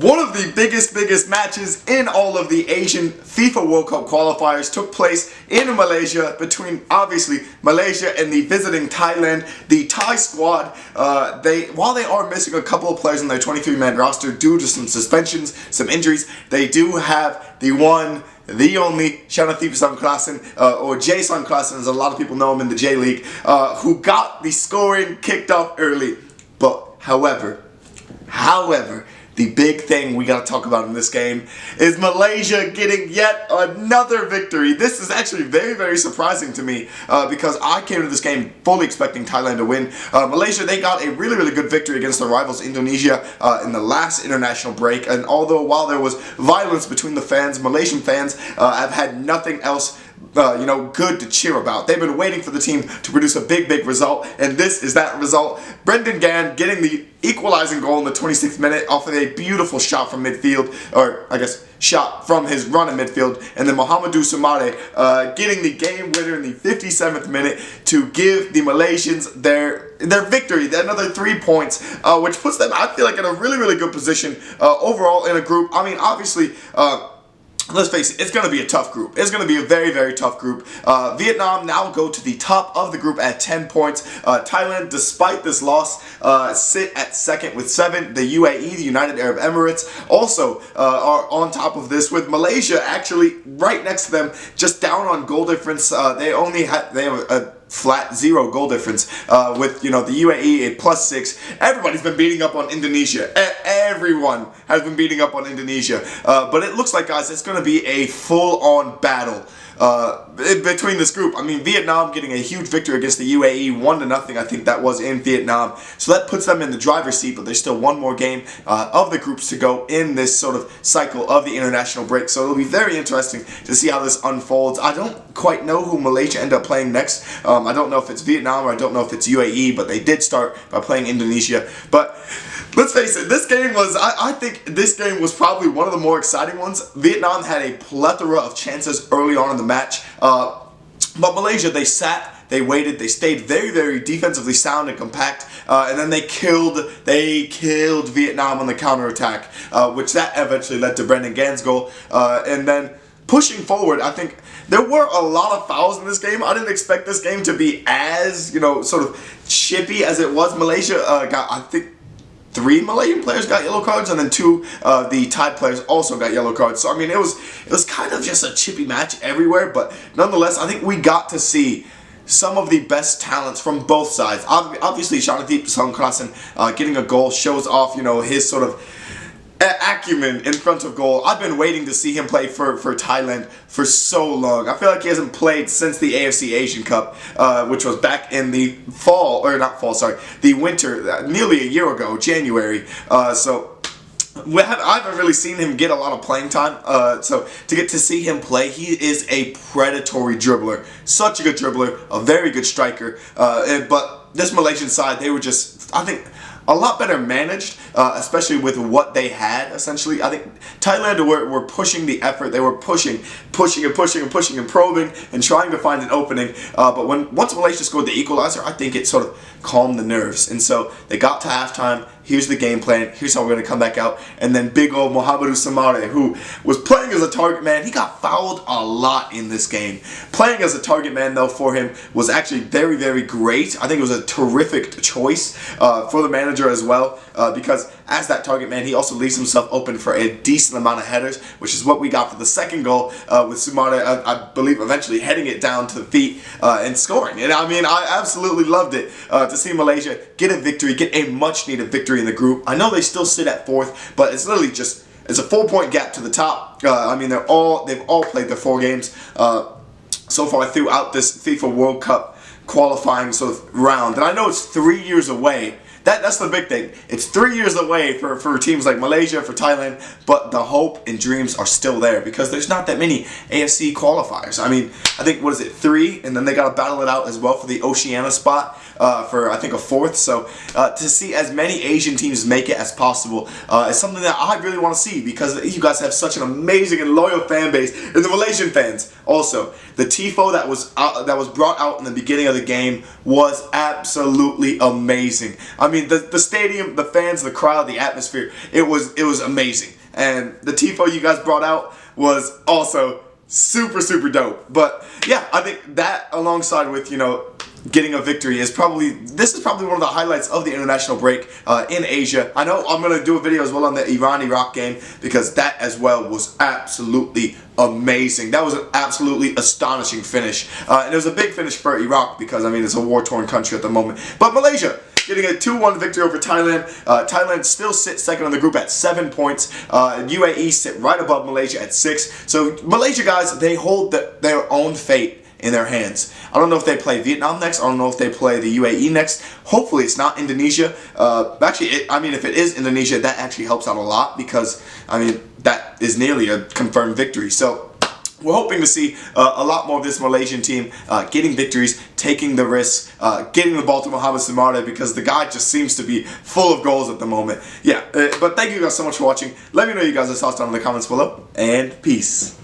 One of the biggest matches in all of the Asian FIFA World Cup qualifiers took place in Malaysia between, obviously, Malaysia and the visiting Thailand. The Thai squad, while they are missing a couple of players in their 23-man roster due to some suspensions, some injuries, they do have the one, the only Shanathip Songkrasin, or Jay Songkrasin, as a lot of people know him in the J League, who got the scoring kicked off early. But, however, the big thing we got to talk about in this game is Malaysia getting yet another victory. This is actually very surprising to me because I came to this game fully expecting Thailand to win. Malaysia, they got a really good victory against their rivals Indonesia in the last international break. And although while there was violence between the fans, Malaysian fans have had nothing else good to cheer about. They've been waiting for the team to produce a big result, and this is that result. Brendan Gan getting the equalizing goal in the 26th minute off of a beautiful shot from midfield, or I guess shot from his run in midfield, and then MOHAMADOU SUMAREH getting the game winner in the 57th minute to give the Malaysians their victory, another 3 points, which puts them, I feel like, in a really good position overall in a group. I mean, obviously, let's face it, it's going to be a tough group. It's going to be a very tough group. Vietnam now go to the top of the group at 10 points. Thailand, despite this loss, sit at second with 7. The UAE, the United Arab Emirates, also are on top of this, with Malaysia actually right next to them, just down on goal difference. They have a flat 0 goal difference with the UAE at +6. Everybody's been beating up on Indonesia. Everyone has been beating up on Indonesia. But it looks like, guys, it's going to be a full-on battle between this group. I mean, Vietnam getting a huge victory against the UAE, 1-0. I think that was in Vietnam. So that puts them in the driver's seat, but there's still one more game of the groups to go in this sort of cycle of the international break. So it'll be very interesting to see how this unfolds. I don't quite know who Malaysia end up playing next. I don't know if it's Vietnam or I don't know if it's UAE, but they did start by playing Indonesia. But let's face it, this game was, I think this game was probably one of the more exciting ones. Vietnam had a plethora of chances early on in the match, but Malaysia, they sat, they waited, they stayed very defensively sound and compact, and then they killed Vietnam on the counterattack, which that eventually led to Brendan Gan's goal, and then pushing forward, I think there were a lot of fouls in this game. I didn't expect this game to be as, sort of chippy as it was. Malaysia got, I think, 3 Malaysian players got yellow cards, and then 2 of the Thai players also got yellow cards. So I mean, it was kind of just a chippy match everywhere, but nonetheless, I think we got to see some of the best talents from both sides. Obviously, Shanathip Songkrasin getting a goal shows off, his sort of acumen in front of goal. I've been waiting to see him play for Thailand for so long. I feel like he hasn't played since the AFC Asian Cup, which was back in the the winter, nearly a year ago, January. So I haven't really seen him get a lot of playing time, so to get to see him play, he is a predatory dribbler. Such a good dribbler, a very good striker, but this Malaysian side, they were just, I think, a lot better managed, especially with what they had, essentially. I think Thailand were pushing the effort. They were pushing and probing and trying to find an opening. But once Malaysia scored the equalizer, I think it sort of calmed the nerves. And so they got to halftime. Here's the game plan. Here's how we're going to come back out. And then big old MOHAMADOU SUMAREH, who was playing as a target man. He got fouled a lot in this game. Playing as a target man, though, for him was actually very great. I think it was a terrific choice for the manager as well, because as that target man, he also leaves himself open for a decent amount of headers, which is what we got for the second goal, with SUMAREH, I believe, eventually heading it down to the feet and scoring. And I mean, I absolutely loved it to see Malaysia get a victory, get a much-needed victory in the group. I know they still sit at 4th, but it's literally just, it's a 4-point gap to the top. I mean, they've all played their 4 games so far throughout this FIFA World Cup qualifying sort of round. And I know it's 3 years away. That's the big thing. It's 3 years away for teams like Malaysia, for Thailand, but the hope and dreams are still there because there's not that many AFC qualifiers. I mean, I think, 3? And then they got to battle it out as well for the Oceania spot for, I think, a 4th. So to see as many Asian teams make it as possible is something that I really want to see because you guys have such an amazing and loyal fan base. And the Malaysian fans also. The tifo that was brought out in the beginning of the game was absolutely amazing. I mean, mean, the stadium, the fans, the crowd, the atmosphere, it was amazing. And the tifo you guys brought out was also super, super dope. But yeah, I think that alongside with, you know, getting a victory is probably one of the highlights of the international break in Asia. I know I'm going to do a video as well on the Iran-Iraq game, because that as well was absolutely amazing. That was an absolutely astonishing finish. And it was a big finish for Iraq because, I mean, it's a war-torn country at the moment. But Malaysia getting a 2-1 victory over Thailand. Thailand still sits second in the group at 7 points. UAE sit right above Malaysia at 6. So Malaysia, guys, they hold their own fate in their hands. I don't know if they play Vietnam next. I don't know if they play the UAE next. Hopefully it's not Indonesia. Actually, I mean, if it is Indonesia, that actually helps out a lot, because, I mean, that is nearly a confirmed victory. So we're hoping to see a lot more of this Malaysian team getting victories, taking the risks, getting the ball to Mohamed SUMAREH, because the guy just seems to be full of goals at the moment. Yeah, but thank you guys so much for watching. Let me know you guys' thoughts down in the comments below, and peace.